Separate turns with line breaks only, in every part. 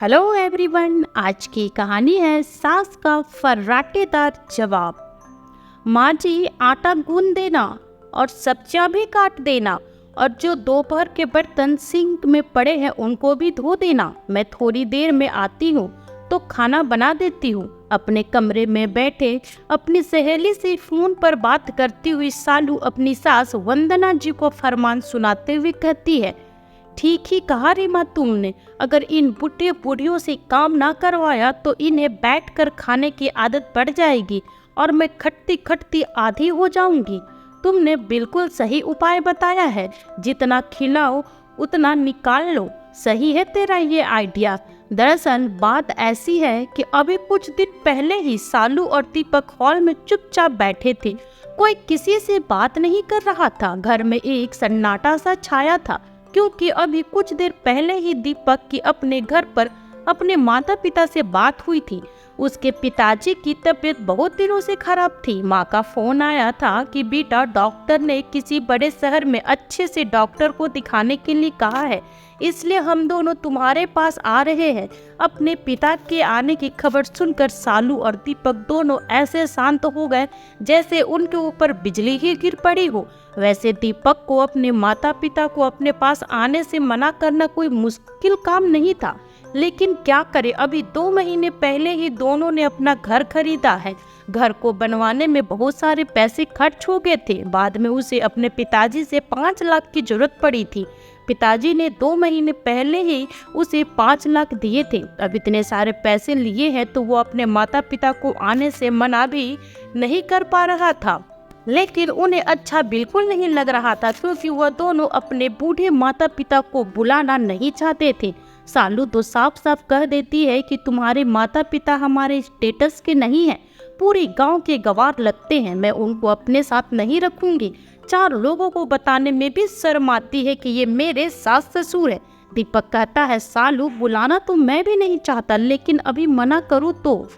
Hello everyone. आज की कहानी है सास का फर्राटेदार जवाब। माँ जी, आटा गूंद देना और सब्जियां भी काट देना, और जो दोपहर के बर्तन सिंक में पड़े हैं उनको भी धो देना। मैं थोड़ी देर में आती हूँ तो खाना बना देती हूँ। अपने कमरे में बैठे अपनी सहेली से फोन पर बात करती हुई सालू अपनी सास वंदना जी को फरमान सुनाते हुए कहती है, ठीक ही कहा रीमा तुमने। अगर इन बूढ़े बूढ़ियों से काम ना करवाया तो इन्हें बैठकर खाने की आदत पड़ जाएगी और मैं खटती खटती आधी हो जाऊंगी। तुमने बिल्कुल सही उपाय बताया है, जितना खिलाओ उतना निकाल लो। सही है तेरा ये आइडिया। दरअसल बात ऐसी है कि अभी कुछ दिन पहले ही सालू और दीपक हॉल में चुपचाप बैठे थे। कोई किसी से बात नहीं कर रहा था। घर में एक सन्नाटा सा छाया था, क्योंकि अभी कुछ देर पहले ही दीपक की अपने घर पर अपने माता पिता से बात हुई थी। उसके पिताजी की तबीयत बहुत दिनों से खराब थी। माँ का फोन आया था कि बेटा, डॉक्टर ने किसी बड़े शहर में अच्छे से डॉक्टर को दिखाने के लिए कहा है, इसलिए हम दोनों तुम्हारे पास आ रहे हैं। अपने पिता के आने की खबर सुनकर सालू और दीपक दोनों ऐसे शांत हो गए जैसे उनके ऊपर बिजली ही गिर पड़ी हो। वैसे दीपक को अपने माता पिता को अपने पास आने से मना करना कोई मुश्किल काम नहीं था, लेकिन क्या करे, अभी 2 महीने पहले ही दोनों ने अपना घर खरीदा है। घर को बनवाने में बहुत सारे पैसे खर्च हो गए थे। बाद में उसे अपने पिताजी से 5 लाख की जरूरत पड़ी थी। पिताजी ने 2 महीने पहले ही उसे 5 लाख दिए थे। अब इतने सारे पैसे लिए हैं तो वो अपने माता पिता को आने से मना भी नहीं कर पा रहा था। लेकिन उन्हें अच्छा बिल्कुल नहीं लग रहा था, क्योंकि वह दोनों अपने बूढ़े माता पिता को बुलाना नहीं चाहते थे। सालू तो साफ साफ कह देती है कि तुम्हारे माता पिता हमारे स्टेटस के नहीं हैं, पूरी गांव के गवार लगते हैं, मैं उनको अपने साथ नहीं रखूंगी। 4 लोगों को बताने में भी शर्म आती है कि ये मेरे सास ससुर है। दीपक कहता है, सालू बुलाना तो मैं भी नहीं चाहता, लेकिन अभी मना करूँ तो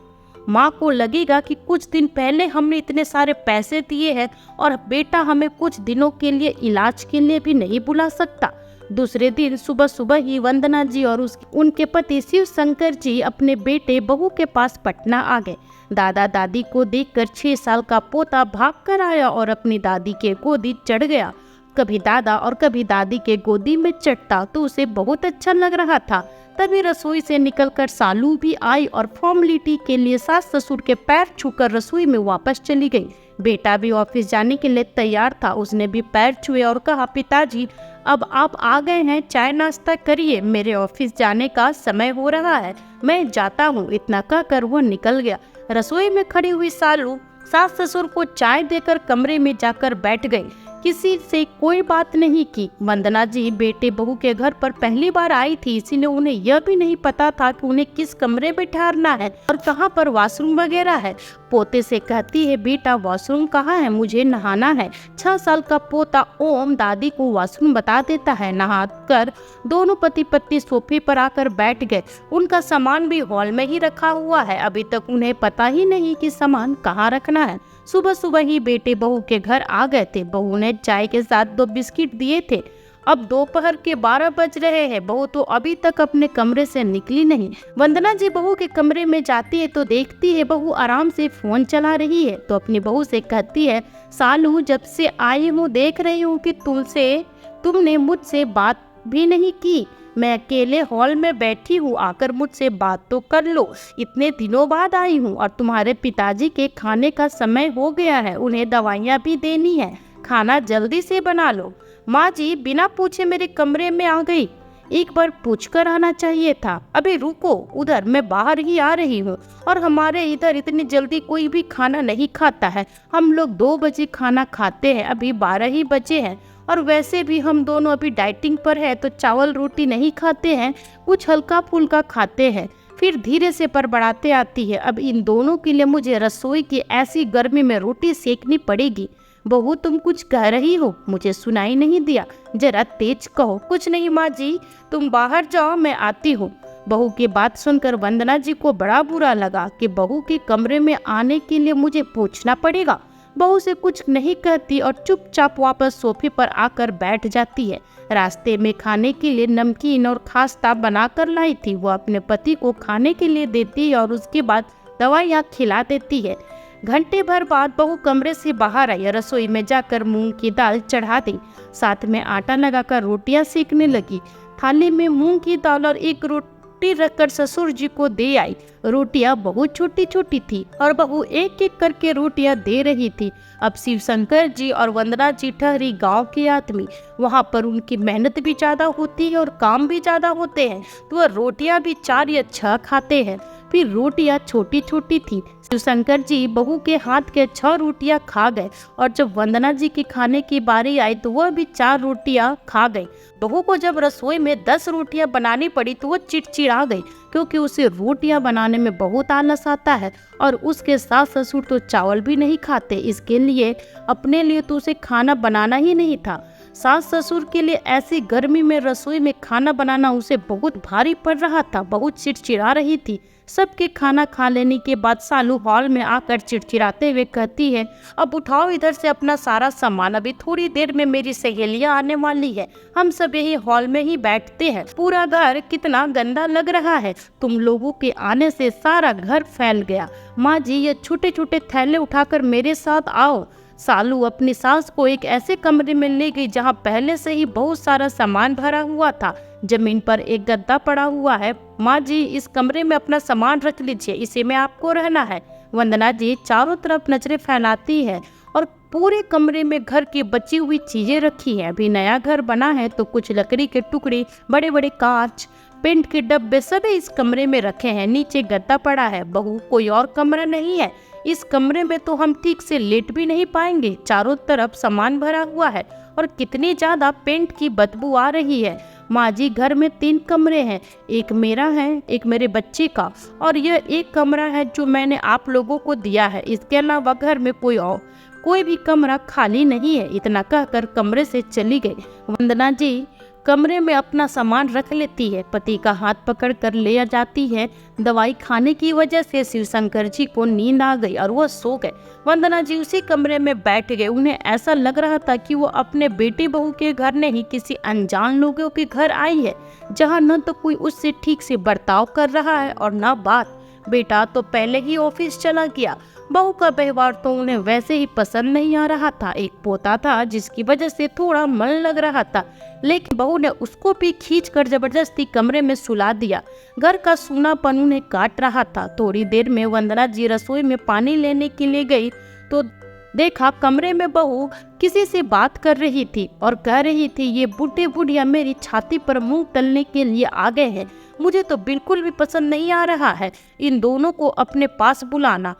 माँ को लगेगा कि कुछ दिन पहले हमने इतने सारे पैसे दिए हैं और बेटा हमें कुछ दिनों के लिए इलाज के लिए भी नहीं बुला सकता। दूसरे दिन सुबह सुबह ही वंदना जी और उनके पति शिव शंकर जी अपने बेटे बहू के पास पटना आ गए। दादा दादी को देखकर 6 साल का पोता भाग कर आया और अपनी दादी के गोदी चढ़ गया। कभी दादा और कभी दादी के गोदी में चढ़ता तो उसे बहुत अच्छा लग रहा था। तभी रसोई से निकलकर सालू भी आई और फॉर्मेलिटी के लिए सास ससुर के पैर छूकर रसोई में वापस चली गई। बेटा भी ऑफिस जाने के लिए तैयार था। उसने भी पैर छुए और कहा, पिताजी अब आप आ गए हैं, चाय नाश्ता करिए, मेरे ऑफिस जाने का समय हो रहा है, मैं जाता हूँ। इतना कहकर वो निकल गया। रसोई में खड़ी हुई सालू सास ससुर को चाय देकर कमरे में जाकर बैठ गई। किसी से कोई बात नहीं की। वंदना जी बेटे बहू के घर पर पहली बार आई थी, इसीलिए उन्हें यह भी नहीं पता था कि उन्हें किस कमरे में ठहरना है और कहाँ पर वॉशरूम वगैरह है। पोते से कहती है, बेटा वॉशरूम कहाँ है, मुझे नहाना है। 6 साल का पोता ओम दादी को वॉशरूम बता देता है। नहाकर दोनों पति पत्नी सोफे पर आकर बैठ गए। उनका सामान भी हॉल में ही रखा हुआ है। अभी तक उन्हें पता ही नहीं कि सामान कहाँ रखना है। सुबह सुबह ही बेटे बहू के घर आ गए थे। बहू ने चाय के साथ 2 बिस्किट दिए थे। अब दोपहर के 12 बज रहे हैं। बहू तो अभी तक अपने कमरे से निकली नहीं। वंदना जी बहू के कमरे में जाती है तो देखती है बहू आराम से फोन चला रही है, तो अपनी बहू से कहती है, सालू जब से आई हूँ देख रही हूँ कि तुमने मुझसे बात भी नहीं की। मैं अकेले हॉल में बैठी हूँ, आकर मुझसे बात तो कर लो। इतने दिनों बाद आई हूँ और तुम्हारे पिताजी के खाने का समय हो गया है, उन्हें दवाइयाँ भी देनी है, खाना जल्दी से बना लो। माँ जी बिना पूछे मेरे कमरे में आ गई, एक बार पूछकर आना चाहिए था। अभी रुको, उधर मैं बाहर ही आ रही हूँ। और हमारे इधर इतनी जल्दी कोई भी खाना नहीं खाता है, हम लोग 2 बजे खाना खाते हैं, अभी 12 ही बजे हैं। और वैसे भी हम दोनों अभी डाइटिंग पर है तो चावल रोटी नहीं खाते हैं, कुछ हल्का फुल्का खाते हैं, फिर धीरे से बड़बड़ाते आती है। अब इन दोनों के लिए मुझे रसोई की ऐसी गर्मी में रोटी सेकनी पड़ेगी। बहू तुम कुछ कह रही हो, मुझे सुनाई नहीं दिया, जरा तेज कहो। कुछ नहीं माँ जी, तुम बाहर जाओ, मैं आती हूँ। बहू की बात सुनकर वंदना जी को बड़ा बुरा लगा कि बहू के कमरे में आने के लिए मुझे पूछना पड़ेगा। बहू से कुछ नहीं कहती और चुपचाप वापस सोफे पर आकर बैठ जाती है। रास्ते में खाने के लिए नमकीन और खास्ता बनाकर लाई थी। वो अपने पति को खाने के लिए देती है और उसके बाद दवाइयाँ खिला देती है। घंटे भर बाद बहू कमरे से बाहर आई, रसोई में जाकर मूंग की दाल चढ़ा दी, साथ में आटा लगाकर रोटियां सेकने लगी। थाली में मूंग की दाल और एक रोटी रखकर ससुर जी को दे आई। रोटियां बहुत छोटी छोटी थी और बहू एक एक करके रोटियां दे रही थी। अब शिव शंकर जी और वंदना जी ठहरी गांव के आदमी, वहां पर उनकी मेहनत भी ज्यादा होती है और काम भी ज्यादा होते हैं, तो वह रोटियां भी 4 या 6 खाते हैं। फिर रोटियां छोटी छोटी थी। शिवशंकर जी बहू के हाथ के 6 रोटियां खा गए और जब वंदना जी की खाने की बारी आई तो वह भी 4 रोटियां खा गई। बहू को जब रसोई में 10 रोटियां बनानी पड़ी तो वह चिड़चिड़ा गई, क्योंकि उसे रोटियां बनाने में बहुत आलस आता है और उसके सास ससुर तो चावल भी नहीं खाते। इसके लिए अपने लिए तो उसे खाना बनाना ही नहीं था। सास ससुर के लिए ऐसी गर्मी में रसोई में खाना बनाना उसे बहुत भारी पड़ रहा था। बहुत चिड़चिड़ा रही थी। सबके खाना खा लेने के बाद सालू हॉल में आकर चिड़चिड़ाते हुए कहती है, अब उठाओ इधर से अपना सारा सामान, अभी थोड़ी देर में मेरी सहेलियां आने वाली है, हम सब यही हॉल में ही बैठते हैं। पूरा घर कितना गंदा लग रहा है, तुम लोगों के आने से सारा घर फैल गया। माँ जी, ये छोटे छोटे थैले उठाकर मेरे साथ आओ। सालू अपनी सास को एक ऐसे कमरे में ले गई जहाँ पहले से ही बहुत सारा सामान भरा हुआ था। जमीन पर एक गद्दा पड़ा हुआ है। माँ जी, इस कमरे में अपना सामान रख लीजिए, इसी में आपको रहना है। वंदना जी चारों तरफ नजरें फैलाती है और पूरे कमरे में घर की बची हुई चीजें रखी हैं। अभी नया घर बना है तो कुछ लकड़ी के टुकड़े, बड़े बड़े कांच, पेंट के डब्बे सभी इस कमरे में रखे हैं। नीचे गद्दा पड़ा है। बहू, कोई और कमरा नहीं है? इस कमरे में तो हम ठीक से लेट भी नहीं पाएंगे। चारों तरफ सामान भरा हुआ है और कितनी ज्यादा पेंट की बदबू आ रही है। माँ जी, घर में 3 कमरे हैं, एक मेरा है, एक मेरे बच्चे का और यह एक कमरा है जो मैंने आप लोगों को दिया है। इसके अलावा घर में कोई भी कमरा खाली नहीं है। इतना कहकर कमरे से चली गई। वंदना जी कमरे में अपना सामान रख लेती है, पति का हाथ पकड़ कर ले जाती है। दवाई खाने की वजह से शिवशंकर जी को नींद आ गई और वह सो गए। वंदना जी उसी कमरे में बैठ गए। उन्हें ऐसा लग रहा था कि वो अपने बेटी बहू के घर नहीं, किसी अनजान लोगों के घर आई है, जहाँ न तो कोई उससे ठीक से बर्ताव कर रहा है और न बात। बेटा तो पहले ही ऑफिस चला गया। बहू का व्यवहार तो उन्हें वैसे ही पसंद नहीं आ रहा था। एक पोता था जिसकी वजह से थोड़ा मन लग रहा था, लेकिन बहू ने उसको भी खींचकर जबरदस्ती कमरे में सुला दिया। घर का सूनापन उन्हें काट रहा था। थोड़ी देर में वंदना जी रसोई में पानी लेने के लिए गई तो देखा कमरे में बहू किसी से बात कर रही थी और कह रही थी, ये बूढ़े बुढ़िया मेरी छाती पर मुंह तलने के लिए आ गए हैं। मुझे तो बिल्कुल भी पसंद नहीं आ रहा है इन दोनों को अपने पास बुलाना।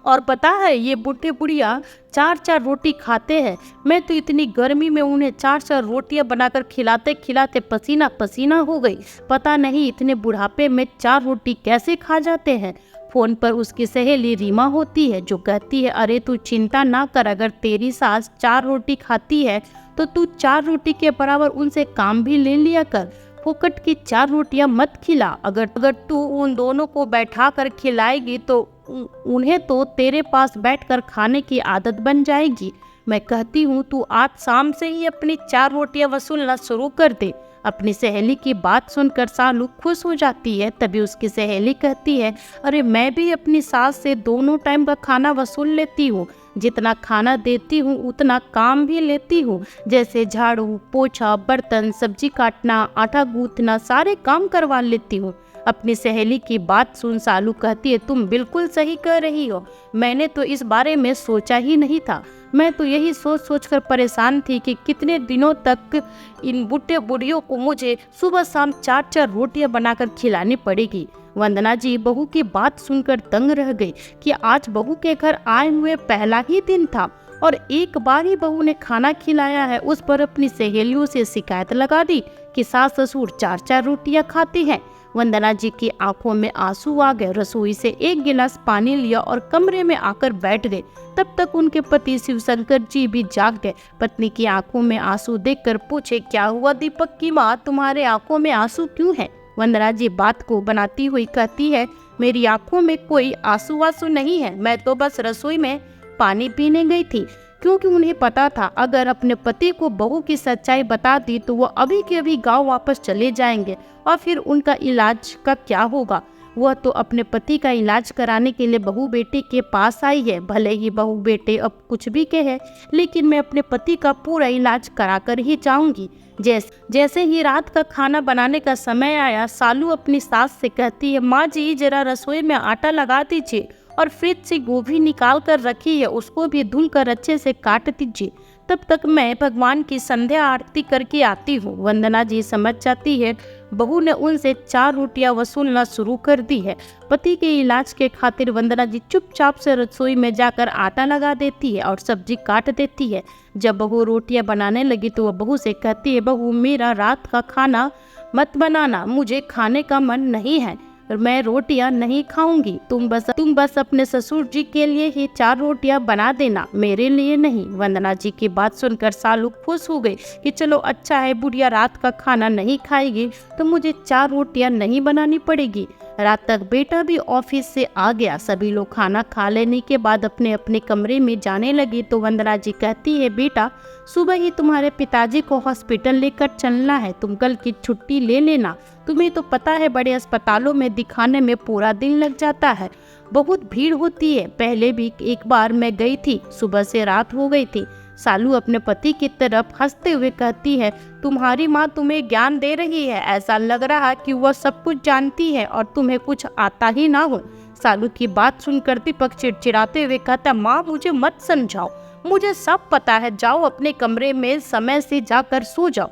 और पता है, ये बूढ़े बुढ़िया 4-4 रोटी खाते हैं। मैं तो इतनी गर्मी में उन्हें 4-4 रोटियां बनाकर खिलाते खिलाते पसीना पसीना हो गई। पता नहीं इतने बुढ़ापे में 4 रोटी कैसे खा जाते हैं। फोन पर उसकी सहेली रीमा होती है जो कहती है, अरे तू चिंता ना कर, अगर तेरी सास 4 रोटी खाती है तो तू 4 रोटी के बराबर उनसे काम भी ले लिया कर। फोकट की 4 रोटियां मत खिला। अगर तू उन दोनों को बैठा कर खिलाएगी तो उन्हें तो तेरे पास बैठकर खाने की आदत बन जाएगी। मैं कहती हूँ तू आज शाम से ही अपनी 4 रोटियां वसूलना शुरू कर दे। अपनी सहेली की बात सुनकर सालू खुश हो जाती है। तभी उसकी सहेली कहती है, अरे मैं भी अपनी सास से दोनों टाइम का खाना वसूल लेती हूँ। जितना खाना देती हूँ उतना काम भी लेती हूँ, जैसे झाड़ू पोछा, बर्तन, सब्जी काटना, आटा गूंथना, सारे काम करवा लेती हूँ। अपनी सहेली की बात सुन सालू कहती है, तुम बिल्कुल सही कह रही हो, मैंने तो इस बारे में सोचा ही नहीं था। मैं तो यही सोच कर परेशान थी कि कितने दिनों तक इन बूढ़े बुढ़ियों को मुझे सुबह शाम 4-4 रोटियां बनाकर खिलानी पड़ेगी। वंदना जी बहू की बात सुनकर दंग रह गई कि आज बहू के घर आए हुए पहला ही दिन था और एक बार ही बहू ने खाना खिलाया है। उस पर अपनी सहेलियों से शिकायत लगा दी कि सास ससुर 4-4 रोटियां खाते हैं। वंदना जी की आंखों में आंसू आ गए। रसोई से एक गिलास पानी लिया और कमरे में आकर बैठ गए। तब तक उनके पति शिवशंकर जी भी जाग गए। पत्नी की आंखों में आंसू देखकर पूछे, क्या हुआ दीपक की माँ, तुम्हारे आंखों में आंसू क्यों है? वंदना जी बात को बनाती हुई कहती है, मेरी आंखों में कोई आंसू वासू नहीं है, मैं तो बस रसोई में पानी पीने गई थी, क्योंकि उन्हें पता था अगर अपने पति को बहू की सच्चाई बता दी तो वो अभी के अभी गांव वापस चले जाएंगे और फिर उनका इलाज का क्या होगा। वह तो अपने पति का इलाज कराने के लिए बहू बेटे के पास आई है। भले ही बहू बेटे अब कुछ भी कहे, लेकिन मैं अपने पति का पूरा इलाज करा कर ही जाऊंगी। जैसे ही रात का खाना बनाने का समय आया, सालू अपनी सास से कहती है, माँ जी जरा रसोई में आटा लगा दीजिए और फ्रिज से गोभी निकाल कर रखी है, उसको भी धुल कर अच्छे से काट दीजिए। तब तक मैं भगवान की संध्या आरती करके आती हूँ। वंदना जी समझ जाती है बहू ने उनसे 4 रोटियां वसूलना शुरू कर दी है। पति के इलाज के खातिर वंदना जी चुपचाप से रसोई में जाकर आटा लगा देती है और सब्जी काट देती है। जब बहू रोटियां बनाने लगी तो वह बहू से कहती है, बहू मेरा रात का खाना मत बनाना, मुझे खाने का मन नहीं है, मैं रोटियां नहीं खाऊंगी। तुम बस अपने ससुर जी के लिए ही 4 रोटियां बना देना, मेरे लिए नहीं। वंदना जी की बात सुनकर सालू खुश हो गई कि चलो अच्छा है, बुढ़िया रात का खाना नहीं खाएगी तो मुझे 4 रोटियां नहीं बनानी पड़ेगी। रात तक बेटा भी ऑफिस से आ गया। सभी लोग खाना खा लेने के बाद अपने अपने कमरे में जाने लगे तो वंदना जी कहती है, बेटा सुबह ही तुम्हारे पिताजी को हॉस्पिटल लेकर चलना है, तुम कल की छुट्टी ले लेना। तुम्हें तो पता है बड़े अस्पतालों में दिखाने में पूरा दिन लग जाता है, बहुत भीड़ होती है। पहले भी एक बार मैं गई थी, सुबह से रात हो गई थी। सालू अपने पति की तरफ हंसते हुए कहती है, तुम्हारी माँ तुम्हें ज्ञान दे रही है, ऐसा लग रहा है कि वह सब कुछ जानती है और तुम्हें कुछ आता ही ना हो। सालू की बात सुनकर दीपक चिड़चिड़ाते हुए कहता, माँ मुझे मत समझाओ, मुझे सब पता है, जाओ अपने कमरे में समय से जाकर सो जाओ।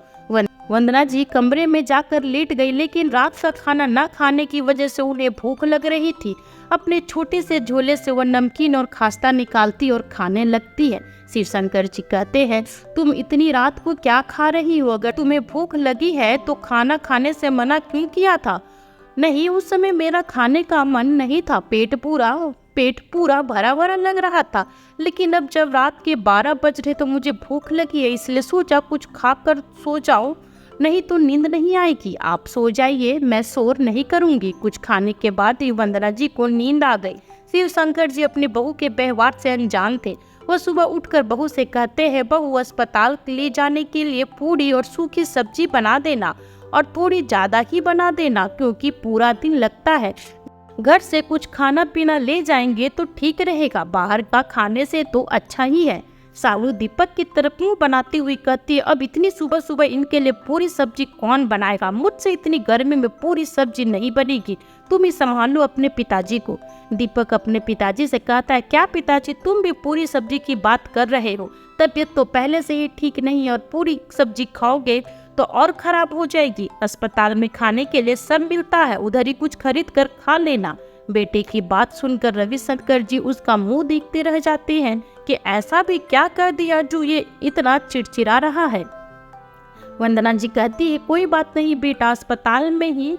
वंदना जी कमरे में जाकर लेट गई, लेकिन रात का खाना न खाने की वजह से उन्हें भूख लग रही थी। अपने छोटे से झोले से वह नमकीन और खास्ता निकालती और खाने लगती है। शिवशंकर जी कहते हैं, तुम इतनी रात को क्या खा रही हो? अगर तुम्हें भूख लगी है तो खाना खाने से मना क्यों किया था? नहीं, उस समय मेरा खाने का मन नहीं था, पेट पूरा भरा भरा लग रहा था, लेकिन अब जब रात के 12 बज रहे तो मुझे भूख लगी है, इसलिए सोचा कुछ खाकर सो जाओ, नहीं तो नींद नहीं आएगी। आप सो जाइए, मैं शोर नहीं करूंगी। कुछ खाने के बाद ही वंदना जी को नींद आ गई। शिवशंकर जी अपनी बहू के व्यवहार से अनजान थे। वह सुबह उठकर बहू से कहते हैं, बहू अस्पताल ले जाने के लिए पूरी और सूखी सब्जी बना देना और थोड़ी ज्यादा ही बना देना, क्योंकि पूरा दिन लगता है। घर से कुछ खाना पीना ले जाएंगे तो ठीक रहेगा, बाहर का खाने से तो अच्छा ही है। सालू दीपक की तरफ मुंह बनाती हुई कहती है, अब इतनी सुबह सुबह इनके लिए पूरी सब्जी कौन बनाएगा? मुझसे इतनी गर्मी में पूरी सब्जी नहीं बनेगी, तुम ही संभालो अपने पिताजी को। दीपक अपने पिताजी से कहता है, क्या पिताजी तुम भी पूरी सब्जी की बात कर रहे हो? तबीयत तो पहले से ही ठीक नहीं और पूरी सब्जी खाओगे तो और खराब हो जाएगी। अस्पताल में खाने के लिए सब मिलता है, उधर ही कुछ खरीद कर खा लेना। बेटे की बात सुनकर रविशंकर जी उसका मुंह देखते रह जाते हैं कि ऐसा भी क्या कर दिया जो ये इतना चिड़चिड़ा रहा है। वंदना जी कहती है, कोई बात नहीं बेटा, अस्पताल में ही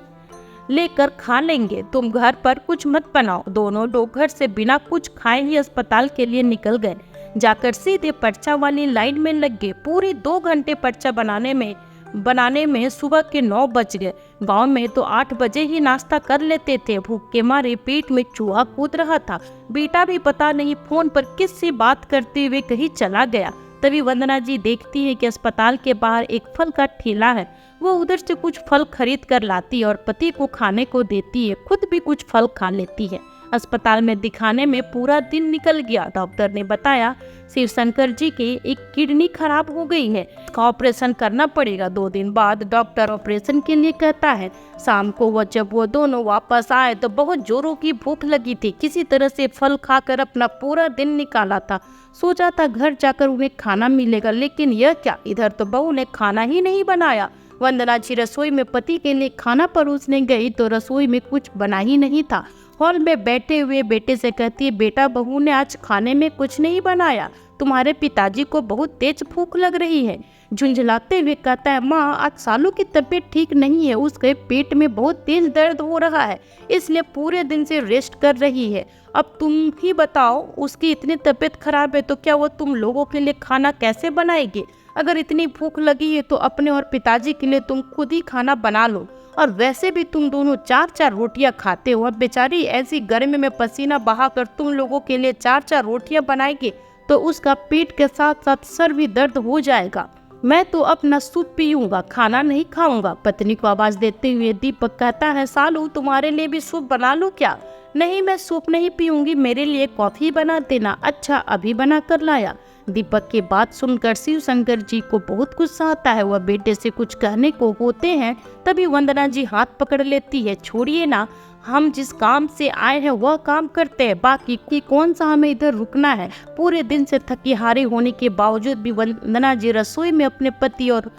लेकर खा लेंगे, तुम घर पर कुछ मत बनाओ। दोनों लोग घर से बिना कुछ खाए ही अस्पताल के लिए निकल गए। जाकर सीधे पर्चा वाली लाइन में लग गए। पूरे 2 घंटे पर्चा बनाने में सुबह के 9 बज गए। गांव में तो 8 बजे ही नाश्ता कर लेते थे। भूख के मारे पेट में चूहा कूद रहा था। बेटा भी पता नहीं फोन पर किससे बात करते हुए कहीं चला गया। तभी वंदना जी देखती है कि अस्पताल के बाहर एक फल का ठेला है। वो उधर से कुछ फल खरीद कर लाती है और पति को खाने को देती है, खुद भी कुछ फल खा लेती है। अस्पताल में दिखाने में पूरा दिन निकल गया। डॉक्टर ने बताया शिवशंकर जी की एक किडनी खराब हो गई है, इसका ऑपरेशन करना पड़ेगा। 2 दिन बाद डॉक्टर ऑपरेशन के लिए कहता है। शाम को जब वो दोनों वापस आए तो बहुत जोरों की भूख लगी थी। किसी तरह से फल खाकर अपना पूरा दिन निकाला था। सोचा था घर जाकर उन्हें खाना मिलेगा, लेकिन यह क्या, इधर तो बहू ने खाना ही नहीं बनाया। वंदना जी रसोई में पति के लिए खाना परोसने गई तो रसोई में कुछ बना ही नहीं था। हॉल में बैठे हुए बेटे से कहती है, बेटा बहू ने आज खाने में कुछ नहीं बनाया, तुम्हारे पिताजी को बहुत तेज भूख लग रही है। झुंझलाते हुए कहता है, माँ आज सालू की तबीयत ठीक नहीं है, उसके पेट में बहुत तेज दर्द हो रहा है, इसलिए पूरे दिन से रेस्ट कर रही है। अब तुम ही बताओ, उसकी इतनी तबीयत खराब है तो क्या वो तुम लोगों के लिए खाना कैसे बनाएगी? अगर इतनी भूख लगी है तो अपने और पिताजी के लिए तुम खुद ही खाना बना लो और वैसे भी तुम दोनों 4-4 रोटियां खाते हो। अब बेचारी ऐसी गर्मी में पसीना बहाकर तुम लोगों के लिए 4-4 रोटियां बनाएगी तो उसका पेट के साथ साथ सर भी दर्द हो जाएगा। मैं तो अपना सूप पीऊंगा, खाना नहीं खाऊंगा। पत्नी को आवाज देते हुए दीपक कहता है, सालू तुम्हारे लिए भी सूप बना लूं क्या? नहीं, मैं सूप नहीं पीऊंगी, मेरे लिए कॉफी बना देना। अच्छा, अभी बना कर लाया। दीपक की बात सुनकर शिव शंकर जी को बहुत गुस्सा आता है। वह बेटे से कुछ कहने को होते हैं, तभी वंदना जी हाथ पकड़ लेती है। छोड़िए ना, हम जिस काम से आए हैं वह काम करते हैं, बाकी की कौन सा हमें इधर रुकना है। पूरे दिन से थकी हारी होने के बावजूद भी वंदना जी रसोई में अपने पति और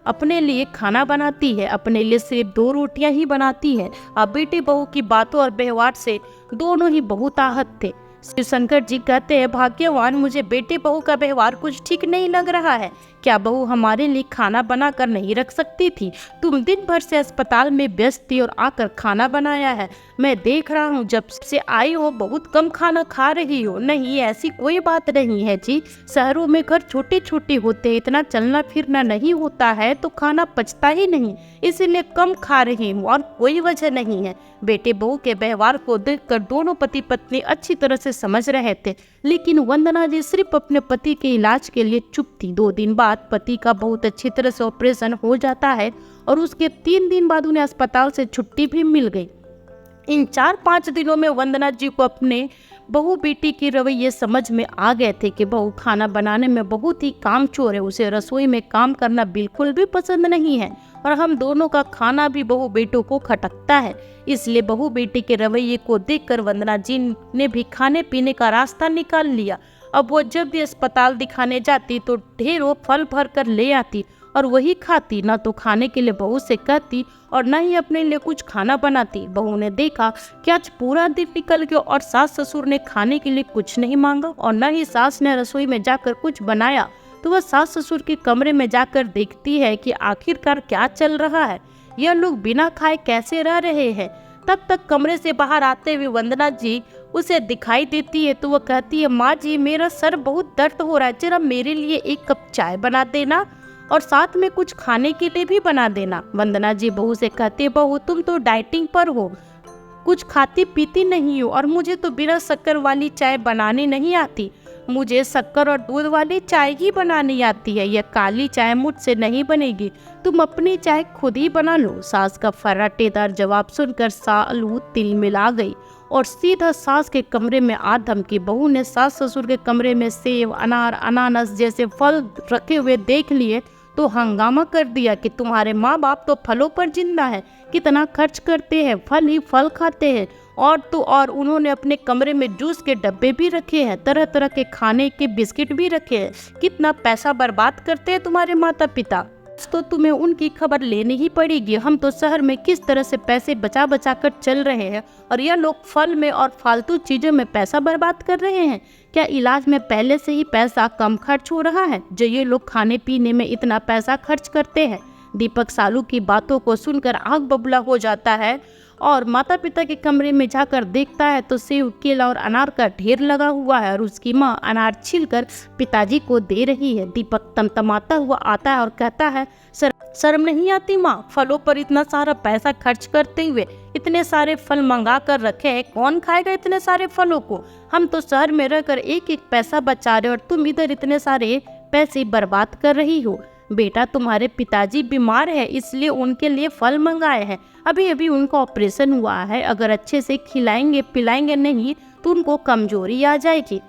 अपने लिए खाना बनाती है। अपने लिए सिर्फ 2 रोटियां ही बनाती है। अब बेटे बहू की बातों और व्यवहार से दोनों ही बहुत आहत थे। शिव शंकर जी कहते हैं, भाग्यवान, मुझे बेटे बहू का व्यवहार कुछ ठीक नहीं लग रहा है। क्या बहू हमारे लिए खाना बना कर नहीं रख सकती थी? तुम दिन भर से अस्पताल में व्यस्त थी और आकर खाना बनाया है। मैं देख रहा हूँ जब से आई हो बहुत कम खाना खा रही हो। नहीं, ऐसी कोई बात नहीं है जी। शहरों में घर छोटे छोटे होते हैं, इतना चलना फिरना नहीं होता है तो खाना पचता ही नहीं, इसीलिए कम खा रही हूँ और कोई वजह नहीं है। बेटे बहू के व्यवहार को देखकर दोनों पति पत्नी अच्छी तरह से समझ रहे थे, लेकिन वंदना जी सिर्फ अपने पति के इलाज के लिए चुप थी। 2 दिन बाद पति का बहुत अच्छी तरह से ऑपरेशन हो जाता है और उसके 3 दिन बाद उन्हें अस्पताल से छुट्टी भी मिल गई। इन 4-5 दिनों में वंदना जी को अपने बहू बेटी के रवैये समझ में आ गए थे कि बहू खाना बनाने में बहुत ही कामचोर है, उसे रसोई में काम करना बिल्कुल भी पसंद नहीं है और हम दोनों का खाना भी बहू बेटों को खटकता है। इसलिए बहू बेटी के रवैये को देखकर वंदना जी ने भी खाने पीने का रास्ता निकाल लिया। अब वो जब भी अस्पताल दिखाने जाती तो ढेरों फल भर कर ले आती और वही खाती, ना तो खाने के लिए बहू से कहती और न ही अपने लिए कुछ खाना बनाती। बहू ने देखा कि आज पूरा दिन निकल गया और सास ससुर ने खाने के लिए कुछ नहीं मांगा और न ही सास ने रसोई में जाकर कुछ बनाया, तो वह सास ससुर के कमरे में जाकर देखती है कि आखिरकार क्या चल रहा है, यह लोग बिना खाए कैसे रह रहे हैं। तब तक कमरे से बाहर आते हुए वंदना जी उसे दिखाई देती है तो वह कहती है, माँ जी मेरा सर बहुत दर्द हो रहा है, जरा मेरे लिए 1 कप चाय बना देना और साथ में कुछ खाने के लिए भी बना देना। वंदना जी बहू से कहती है, बहू तुम तो डाइटिंग पर हो, कुछ खाती पीती नहीं हो और मुझे तो बिना शक्कर वाली चाय बनानी नहीं आती। मुझे शक्कर और दूध वाली चाय ही बनानी आती है, यह काली चाय मुझसे नहीं बनेगी, तुम अपनी चाय खुद ही बना लो। सास का फर्राटेदार जवाब सुनकर सालू तिलमिला गई और सीधा सास के कमरे में आ धमकी। बहू ने सास ससुर के कमरे में सेब, अनार, अनानास जैसे फल रखे हुए देख लिए तो हंगामा कर दिया कि तुम्हारे माँ बाप तो फलों पर जिंदा है, कितना खर्च करते हैं, फल ही फल खाते हैं। और उन्होंने अपने कमरे में जूस के डब्बे भी रखे हैं, तरह तरह के खाने के बिस्किट भी रखे हैं। कितना पैसा बर्बाद करते हैं तुम्हारे माता पिता, तो तुम्हें उनकी खबर लेनी ही पड़ेगी। हम तो शहर में किस तरह से पैसे बचा बचा कर चल रहे हैं और यह लोग फल में और फालतू चीजों में पैसा बर्बाद कर रहे हैं। क्या इलाज में पहले से ही पैसा कम खर्च हो रहा है जो ये लोग खाने पीने में इतना पैसा खर्च करते हैं? दीपक सालू की बातों को सुनकर आग बबूला हो जाता है और माता पिता के कमरे में जाकर देखता है तो सेब, केला और अनार का ढेर लगा हुआ है और उसकी माँ अनार छीलकर पिताजी को दे रही है। दीपक तमतमाता हुआ आता है और कहता है, शर्म नहीं आती माँ, फलों पर इतना सारा पैसा खर्च करते हुए इतने सारे फल मंगा कर रखे हैं, कौन खाएगा इतने सारे फलों को? हम तो शहर में रहकर 1-1 पैसा बचा रहे और तुम इधर इतने सारे पैसे बर्बाद कर रही हो। बेटा तुम्हारे पिताजी बीमार है इसलिए उनके लिए फल मंगाए हैं, अभी अभी उनका ऑपरेशन हुआ है, अगर अच्छे से खिलाएंगे पिलाएंगे नहीं तो उनको कमजोरी आ जाएगी।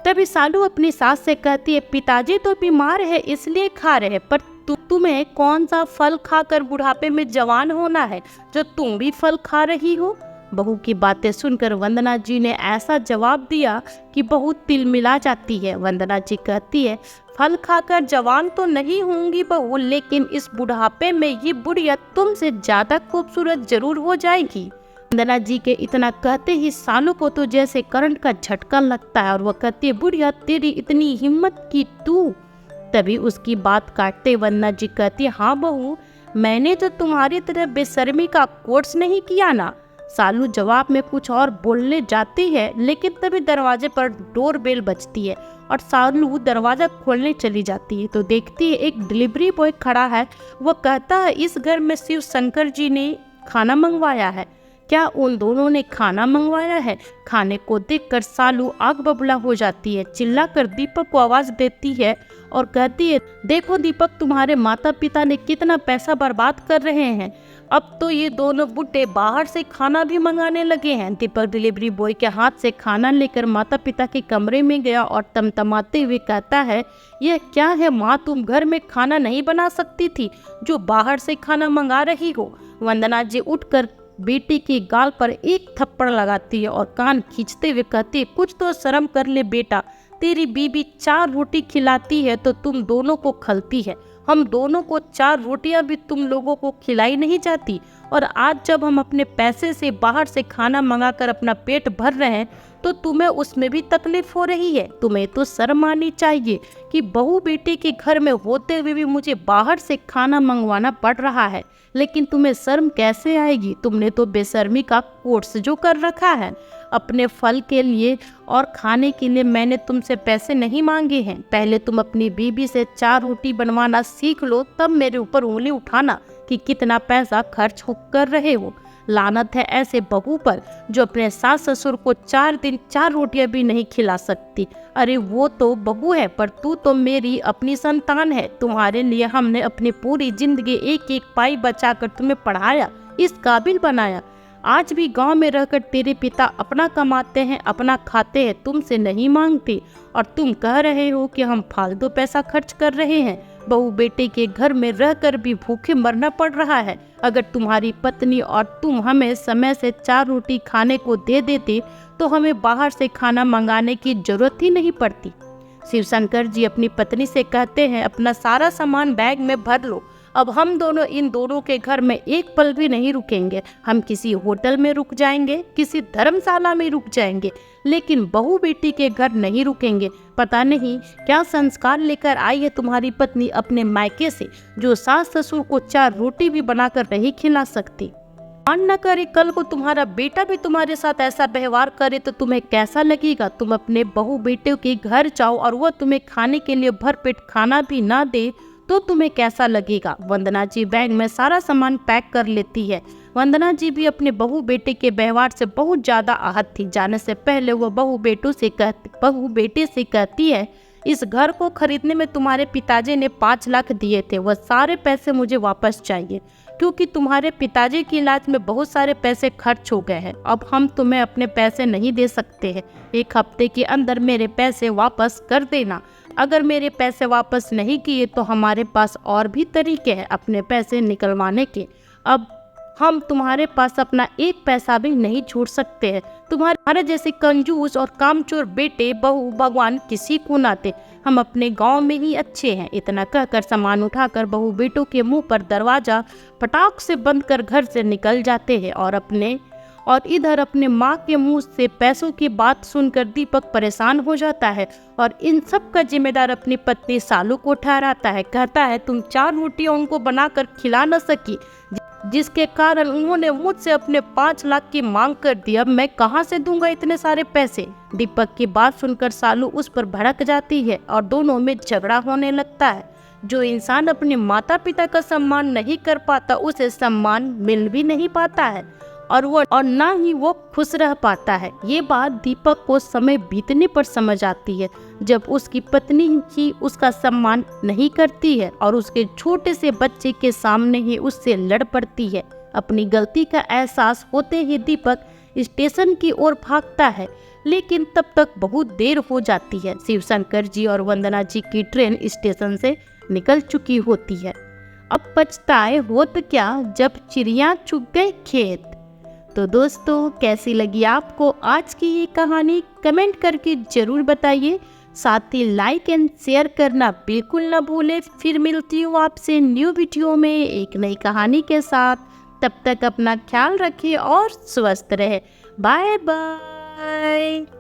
तभी सालू अपनी सास से कहती है, पिताजी तो बीमार है इसलिए खा रहे हैं, पर तुम्हें कौन सा फल खाकर बुढ़ापे में जवान होना है जो तुम भी फल खा रही हो? बहू की बातें सुनकर वंदना जी ने ऐसा जवाब दिया कि बहू तिलमिला जाती है। वंदना जी कहती है, फल खाकर जवान तो नहीं होंगी बहू, लेकिन इस बुढ़ापे में ये बुढ़िया तुमसे ज्यादा खूबसूरत जरूर हो जाएगी। वंदना जी के इतना कहते ही सालू को तो जैसे करंट का झटका लगता है और वह कहती है, बुढ़िया तेरी इतनी हिम्मत की तू। तभी उसकी बात काटते वंदना जी कहती है, हाँ बहू, मैंने तो तुम्हारी तरह बेशर्मी का कोर्स नहीं किया ना। सालू जवाब में कुछ और बोलने जाती है लेकिन तभी दरवाजे पर डोरबेल बजती है और सालू दरवाजा खोलने चली जाती है तो देखती है एक डिलीवरी बॉय खड़ा है। वह कहता है, इस घर में शिव शंकर जी ने खाना मंगवाया है? क्या उन दोनों ने खाना मंगवाया है? खाने को देखकर सालू आग बबूला हो जाती है, चिल्लाकर दीपक को आवाज देती है और कहती है, देखो दीपक, तुम्हारे माता पिता ने कितना पैसा बर्बाद कर रहे हैं। अब तो ये दोनों बुड्ढे बाहर से खाना भी मंगाने लगे हैं। दीपक डिलीवरी बॉय के हाथ से खाना लेकर माता पिता के कमरे में गया और तमतमाते हुए कहता है, यह क्या है माँ, तुम घर में खाना नहीं बना सकती थी जो बाहर से खाना मंगा रही हो। वंदना जी उठकर बेटी की गाल पर एक थप्पड़ लगाती है और कान खींचते हुए कहती है, कुछ तो शर्म कर ले बेटा, तेरी बीबी 4 रोटी खिलाती है तो तुम दोनों को खलती है। हम दोनों को 4 रोटियां भी तुम लोगों को खिलाई नहीं जाती, और आज जब हम अपने पैसे से बाहर से खाना मंगाकर अपना पेट भर रहे हैं तो तुम्हें उसमें भी तकलीफ हो रही है। तुम्हें तो शर्म आनी चाहिए कि बहू बेटे के घर में होते हुए भी मुझे बाहर से खाना मंगवाना पड़ रहा है, लेकिन तुम्हें शर्म कैसे आएगी? तुमने तो बेशर्मी का कोर्स जो कर रखा है। अपने फल के लिए और खाने के लिए मैंने तुमसे पैसे नहीं मांगे हैं। पहले तुम अपनी बीबी से 4 रोटी बनवाना सीख लो, तब मेरे ऊपर उंगली उठाना कि कितना पैसा खर्च कर रहे हो। लानत है ऐसे बहू पर जो अपने सास ससुर को 4 दिन 4 रोटियां भी नहीं खिला सकती। अरे वो तो बहू है, पर तू तो मेरी अपनी संतान है। तुम्हारे लिए हमने अपनी पूरी जिंदगी एक एक पाई बचाकर तुम्हें पढ़ाया, इस काबिल बनाया। आज भी गांव में रहकर तेरे पिता अपना कमाते हैं, अपना खाते हैं, तुमसे नहीं मांगते, और तुम कह रहे हो कि हम फालतू पैसा खर्च कर रहे हैं। बहू बेटे के घर में रहकर भी भूखे मरना पड़ रहा है। अगर तुम्हारी पत्नी और तुम हमें समय से 4 रोटी खाने को दे देते तो हमें बाहर से खाना मंगाने की जरूरत ही नहीं पड़ती। शिवशंकर जी अपनी पत्नी से कहते हैं, अपना सारा सामान बैग में भर लो, अब हम दोनों इन दोनों के घर में एक पल भी नहीं रुकेंगे। हम किसी होटल में रुक जाएंगे, किसी धर्मशाला में रुक जाएंगे, लेकिन बहू बेटी के घर नहीं रुकेंगे। पता नहीं क्या संस्कार लेकर आई है तुम्हारी पत्नी अपने मायके से, जो सास ससुर को 4 रोटी भी बनाकर नहीं खिला सकती। मान न करे कल को तुम्हारा बेटा भी तुम्हारे साथ ऐसा व्यवहार करे तो तुम्हें कैसा लगेगा? तुम अपने बहू बेटे के घर जाओ और वह तुम्हें खाने के लिए भरपेट खाना भी ना दे तो तुम्हें कैसा लगेगा? वंदना जी बैग में सारा सामान पैक कर लेती है। वंदना जी भी अपने बहू बेटे के व्यवहार से बहुत ज्यादा आहत थी। जाने से पहले वह बहू बेटे से कहती है, इस घर को खरीदने में तुम्हारे पिताजी ने 5 लाख दिए थे, वह सारे पैसे मुझे वापस चाहिए, क्योंकि तुम्हारे पिताजी की इलाज में बहुत सारे पैसे खर्च हो गए हैं। अब हम तुम्हें अपने पैसे नहीं दे सकते हैं, 1 हफ्ते के अंदर मेरे पैसे वापस कर देना। अगर मेरे पैसे वापस नहीं किए तो हमारे पास और भी तरीके हैं अपने पैसे निकलवाने के। अब हम तुम्हारे पास अपना 1 पैसा भी नहीं छोड़ सकते हैं। तुम्हारे जैसे कंजूस और कामचोर बेटे बहू भगवान किसी को ना दे। हम अपने गांव में ही अच्छे हैं। इतना कहकर सामान उठाकर बहू बेटों के मुंह पर दरवाजा पटाख से बंद कर घर से निकल जाते हैं। और इधर अपने माँ के मुंह से पैसों की बात सुनकर दीपक परेशान हो जाता है और इन सब का जिम्मेदार अपनी पत्नी सालू को ठहराता है। कहता है, तुम 4 रोटियां उनको बनाकर खिला न सकी, जिसके कारण उन्होंने मुझसे अपने 5 लाख की मांग कर दी। अब मैं कहाँ से दूंगा इतने सारे पैसे? दीपक की बात सुनकर सालू उस पर भड़क जाती है और दोनों में झगड़ा होने लगता है। जो इंसान अपने माता पिता का सम्मान नहीं कर पाता उसे सम्मान मिल भी नहीं पाता है और ना ही वो खुश रह पाता है। ये बात दीपक को समय बीतने पर समझ आती है, जब उसकी पत्नी ही उसका सम्मान नहीं करती है और उसके छोटे से बच्चे के सामने ही उससे लड़ पड़ती है। अपनी गलती का एहसास होते ही दीपक स्टेशन की ओर भागता है, लेकिन तब तक बहुत देर हो जाती है। शिवशंकर जी और वंदना जी की ट्रेन स्टेशन से निकल चुकी होती है। अब पछताए होत क्या जब चिड़िया चुग गए खेत। तो दोस्तों, कैसी लगी आपको आज की ये कहानी? कमेंट करके जरूर बताइए। साथ ही लाइक एंड शेयर करना बिल्कुल ना भूलें। फिर मिलती हूँ आपसे न्यू वीडियो में एक नई कहानी के साथ। तब तक अपना ख्याल रखें और स्वस्थ रहें। Bye bye.